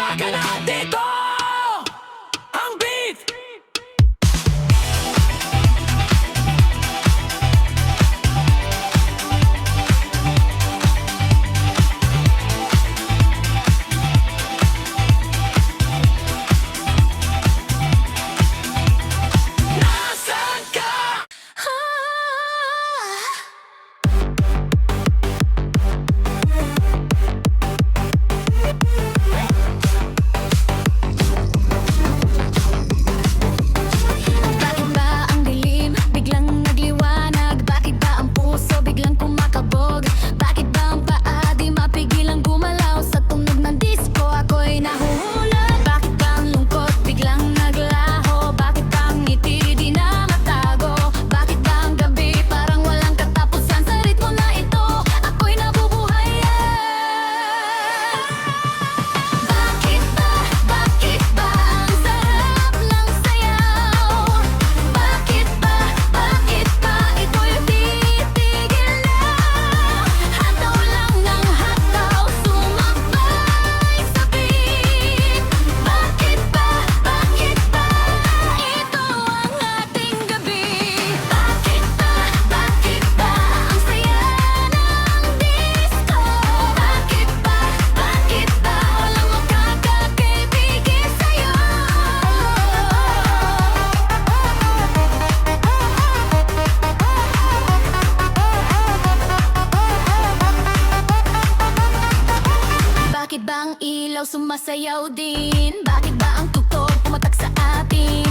Baka na dito ang beat. Nasaan ka? Bakit ba ang dilim biglang nagliwanag? Bakit ba ang puso biglang kumakabog? Bakit ba ang paa di mapigilang gumalaw? Sa tunog ng disco ako'y nahuhulog. Bakit ba ang lungkot biglang naglaho? Bakit ba ang ngiti di na matago? Bakit ba ang gabi parang walang katapusan? Sa ritmo na ito ako'y nabubuhay. Bakit ba ang sarap ng sayaw? Bakit ba ito'y titigil na? Hataw lang ng hataw, sumabay sa beat. Bakit ba ito ang ating gabi? Bakit ba ang saya ng disco? Bakit ba walang makakakipigil sa'yo? Bakit ba ang ilaw sumasayaw din? Bakit ba ang tugtog pumatak sa atin?